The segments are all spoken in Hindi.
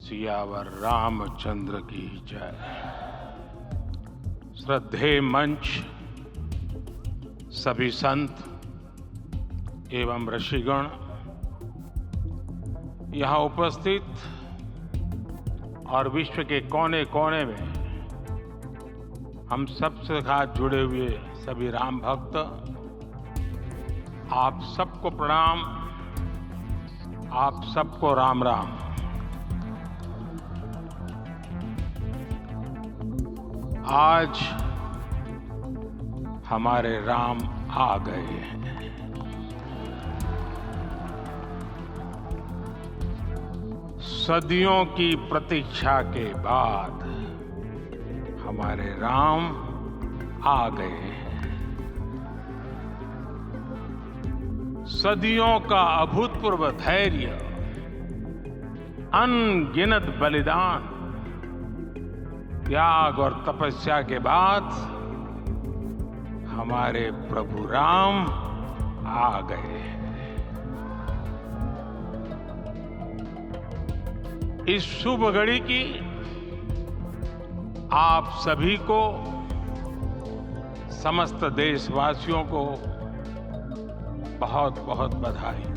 सियावर रामचंद्र की जय। श्रद्धेय मंच, सभी संत एवं ऋषिगण, यहाँ उपस्थित और विश्व के कोने कोने में हम सबसे साथ जुड़े हुए सभी राम भक्त, आप सबको प्रणाम, आप सबको राम राम। आज हमारे राम आ गए हैं। सदियों की प्रतीक्षा के बाद हमारे राम आ गए हैं। सदियों का अभूतपूर्व धैर्य, अनगिनत बलिदान, त्याग और तपस्या के बाद हमारे प्रभु राम आ गए हैं। इस शुभ घड़ी की आप सभी को, समस्त देशवासियों को बहुत बहुत बधाई।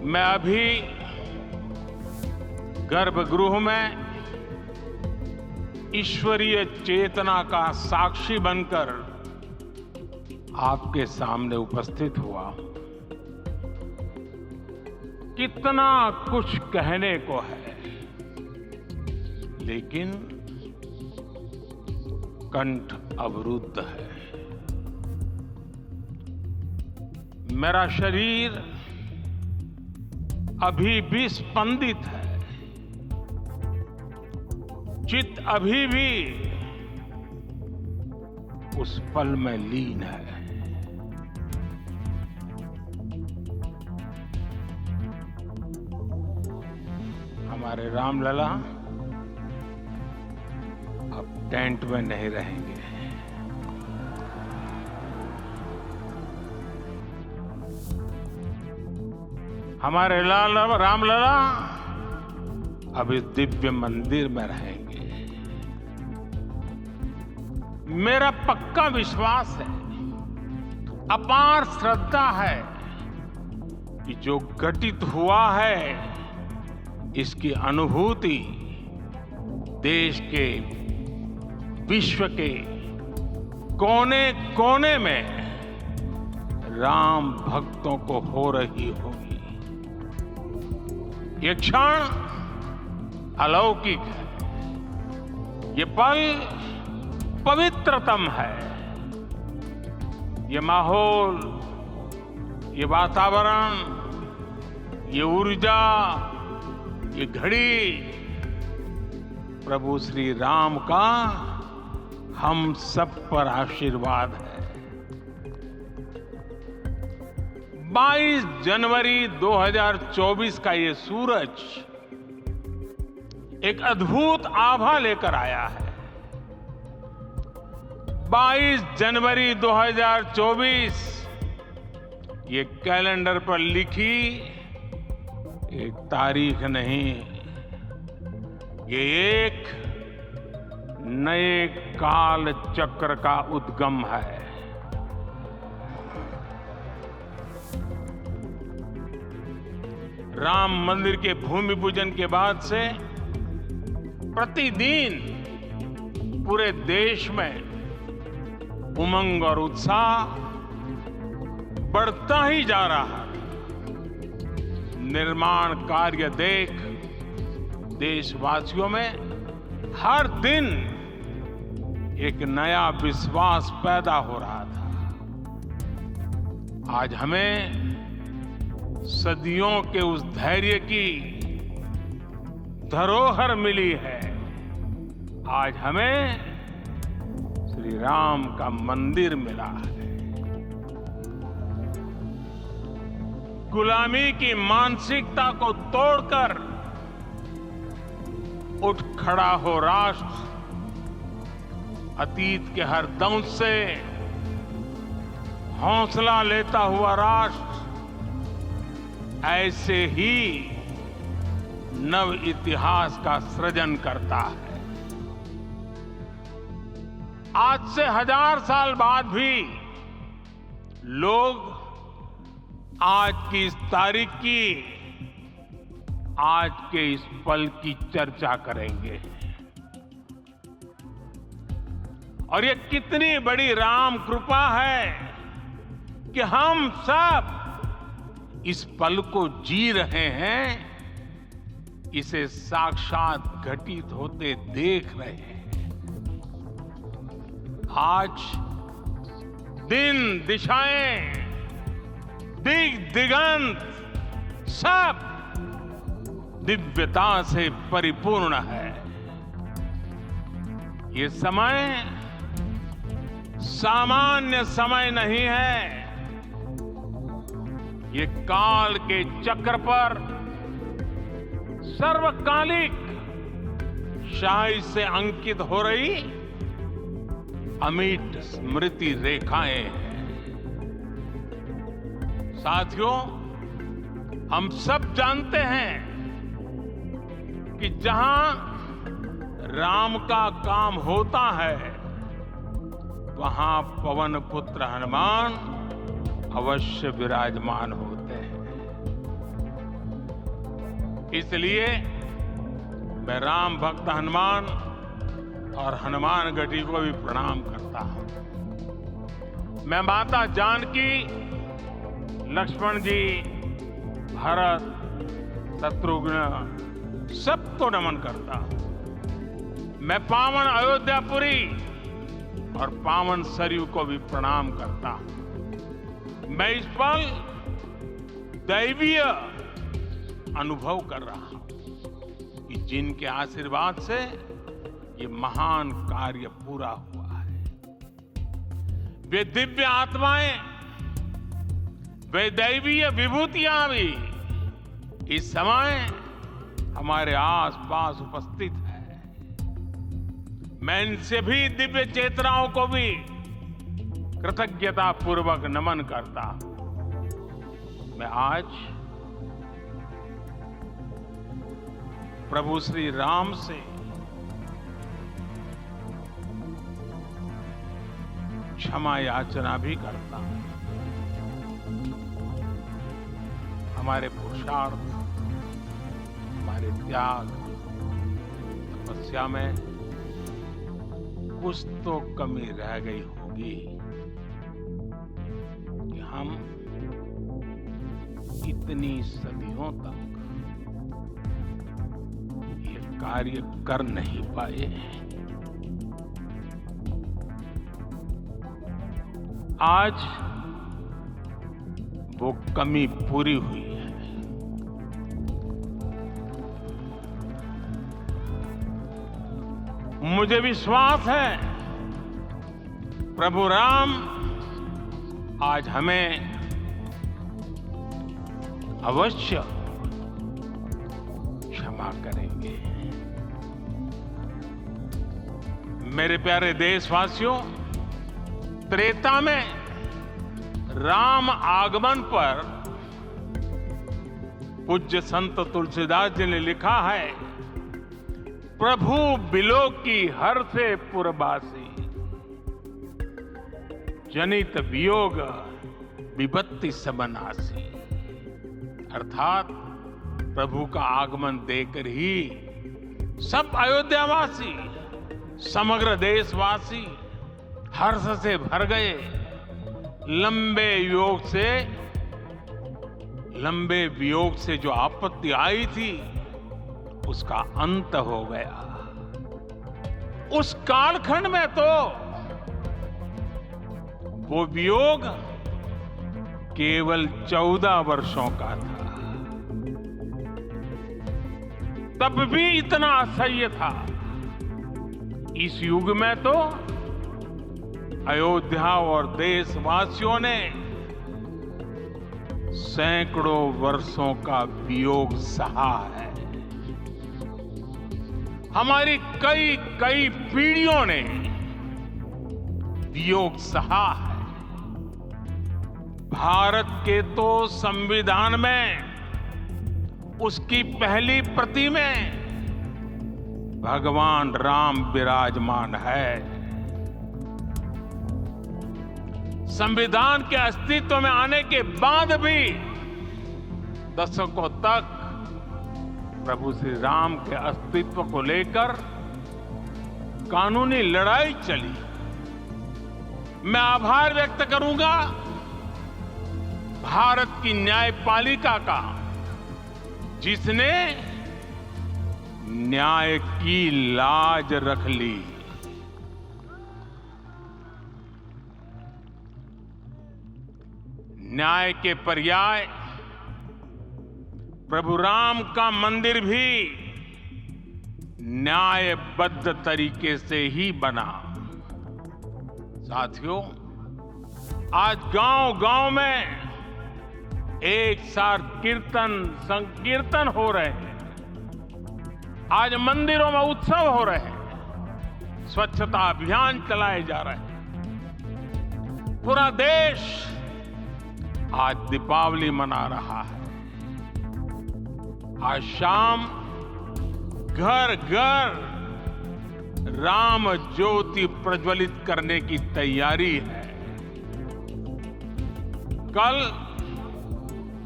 मैं अभी गर्भगृह में ईश्वरीय चेतना का साक्षी बनकर आपके सामने उपस्थित हुआ। कितना कुछ कहने को है, लेकिन कंठ अवरुद्ध है। मेरा शरीर अभी भी स्पंदित है, चित्त अभी भी उस पल में लीन है। हमारे रामलला अब टेंट में नहीं रहेंगे। हमारे रामलला अब इस दिव्य मंदिर में रहेंगे। मेरा पक्का विश्वास है, अपार श्रद्धा है कि जो घटित हुआ है, इसकी अनुभूति देश के, विश्व के कोने कोने में राम भक्तों को हो रही होगी। ये क्षण अलौकिक है, ये पल पवित्रतम है। ये माहौल, ये वातावरण, ये ऊर्जा, ये घड़ी प्रभु श्री राम का हम सब पर आशीर्वाद है। 22 जनवरी 2024 का ये सूरज एक अद्भुत आभा लेकर आया है। 22 जनवरी 2024 ये कैलेंडर पर लिखी एक तारीख नहीं, ये एक नए काल चक्र का उद्गम है। राम मंदिर के भूमि पूजन के बाद से प्रतिदिन पूरे देश में उमंग और उत्साह बढ़ता ही जा रहा है। निर्माण कार्य देख देशवासियों में हर दिन एक नया विश्वास पैदा हो रहा था। आज हमें सदियों के उस धैर्य की धरोहर मिली है। आज हमें श्री राम का मंदिर मिला है। गुलामी की मानसिकता को तोड़कर उठ खड़ा हो राष्ट्र। अतीत के हर दंश से हौसला लेता हुआ राष्ट्र ऐसे ही नव इतिहास का सृजन करता है। आज से 1000 साल बाद भी लोग आज की इस तारीख की, आज के इस पल की चर्चा करेंगे। और ये कितनी बड़ी राम कृपा है कि हम सब इस पल को जी रहे हैं, इसे साक्षात घटित होते देख रहे हैं। आज दिन, दिशाएं, दिगंत सब दिव्यता से परिपूर्ण है। ये समय सामान्य समय नहीं है। ये काल के चक्र पर सर्वकालिक शाही से अंकित हो रही अमिट स्मृति रेखाएं हैं। साथियों, हम सब जानते हैं कि जहां राम का काम होता है, वहां पवन पुत्र हनुमान अवश्य विराजमान होते हैं। इसलिए मैं राम भक्त हनुमान और हनुमान गढ़ी को भी प्रणाम करता हूं। मैं माता जानकी, लक्ष्मण जी, भरत, शत्रुघ्न सबको नमन करता हूं। मैं पावन अयोध्यापुरी और पावन सरयू को भी प्रणाम करता हूं। मैं इस पल दैवीय अनुभव कर रहा हूं कि जिनके आशीर्वाद से ये महान कार्य पूरा हुआ है। वे दिव्य आत्माएं, वे दैवीय विभूतियां भी इस समय हमारे आसपास उपस्थित है। मैं इनसे भी दिव्य चेतनाओं को भी कृतज्ञता पूर्वक नमन करता हूं। मैं आज प्रभु श्री राम से क्षमा याचना भी करता हूं। हमारे पुरुषार्थ, हमारे त्याग, तपस्या में कुछ तो कमी रह गई होगी कि हम इतनी सदियों तक ये कार्य कर नहीं पाए। आज वो कमी पूरी हुई है। मुझे विश्वास है प्रभु राम आज हमें अवश्य क्षमा करेंगे। मेरे प्यारे देशवासियों, त्रेता में राम आगमन पर पूज्य संत तुलसीदास जी ने लिखा है, प्रभु बिलोकी हर से पुरबासी, जनित वियोग विपत्ति सबनासी। अर्थात प्रभु का आगमन देकर ही सब अयोध्यावासी, समग्र देशवासी हर्ष से भर गए। लंबे वियोग से जो आपत्ति आई थी, उसका अंत हो गया। उस कालखंड में तो वो वियोग केवल 14 वर्षों का था। तब भी इतना असह्य था। इस युग में तो अयोध्या और देशवासियों ने सैकड़ों वर्षों का वियोग सहा है। हमारी कई कई पीढ़ियों ने वियोग सहा है। भारत के तो संविधान में उसकी पहली प्रति में भगवान राम विराजमान है। संविधान के अस्तित्व में आने के बाद भी दशकों तक प्रभु श्री राम के अस्तित्व को लेकर कानूनी लड़ाई चली। मैं आभार व्यक्त करूंगा भारत की न्यायपालिका का, जिसने न्याय की लाज रख ली। न्याय के पर्याय प्रभु राम का मंदिर भी न्यायबद्ध तरीके से ही बना। साथियों, आज गांव-गांव में एक साथ कीर्तन संकीर्तन हो रहे हैं। आज मंदिरों में उत्सव हो रहे हैं। स्वच्छता अभियान चलाए जा रहे हैं। पूरा देश आज दीपावली मना रहा है। आज शाम घर घर राम ज्योति प्रज्वलित करने की तैयारी है। कल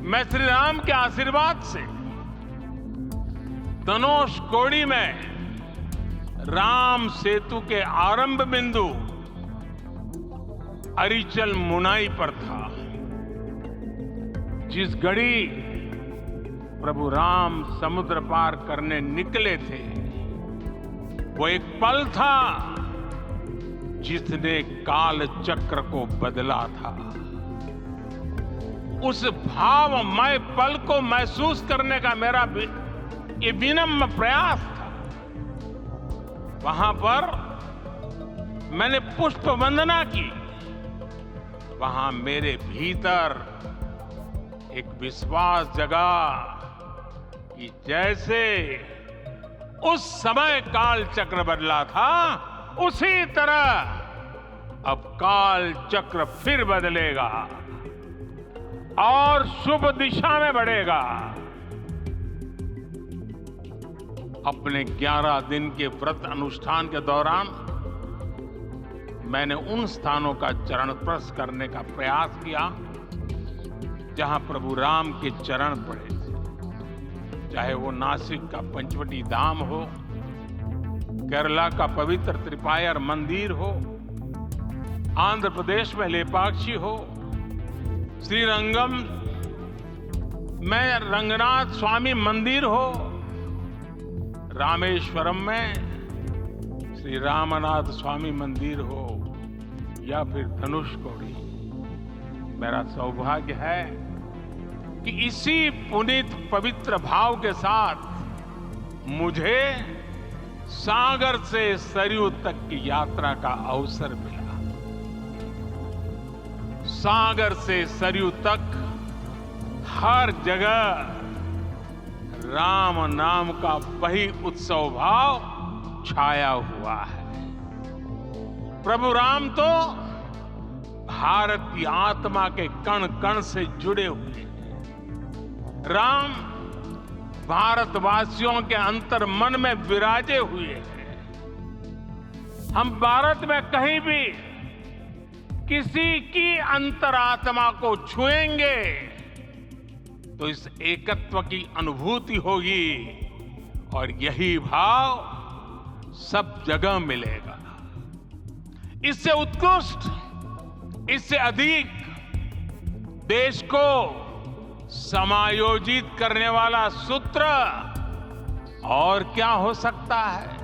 मैं श्री राम के आशीर्वाद से धनुषकोडी में राम सेतु के आरंभ बिंदु अरिचल मुनाई पर था। जिस घड़ी प्रभु राम समुद्र पार करने निकले थे, वो एक पल था जिसने काल चक्र को बदला था। उस भावमय पल को महसूस करने का मेरा ये विनम्र प्रयास था। वहां पर मैंने पुष्प वंदना की। वहां मेरे भीतर एक विश्वास जगा कि जैसे उस समय काल चक्र बदला था, उसी तरह अब काल चक्र फिर बदलेगा और शुभ दिशा में बढ़ेगा। अपने 11 दिन के व्रत अनुष्ठान के दौरान मैंने उन स्थानों का चरण स्पर्श करने का प्रयास किया जहां प्रभु राम के चरण पड़े थे। चाहे वो नासिक का पंचवटी धाम हो, केरला का पवित्र त्रिपायर मंदिर हो, आंध्र प्रदेश में लेपाक्षी हो, श्रीरंगम में रंगनाथ स्वामी मंदिर हो, रामेश्वरम में श्री रामनाथ स्वामी मंदिर हो, या फिर धनुषकोडी। मेरा सौभाग्य है कि इसी पुनीत पवित्र भाव के साथ मुझे सागर से सरयू तक की यात्रा का अवसर मिला। सागर से सरयू तक हर जगह राम नाम का वही उत्सव भाव छाया हुआ है। प्रभु राम तो भारत की आत्मा के कण कण से जुड़े हुए हैं। राम भारतवासियों के अंतर मन में विराजे हुए हैं। हम भारत में कहीं भी किसी की अंतरात्मा को छुएंगे तो इस एकत्व की अनुभूति होगी, और यही भाव सब जगह मिलेगा। इससे उत्कृष्ट, इससे अधिक देश को समायोजित करने वाला सूत्र और क्या हो सकता है।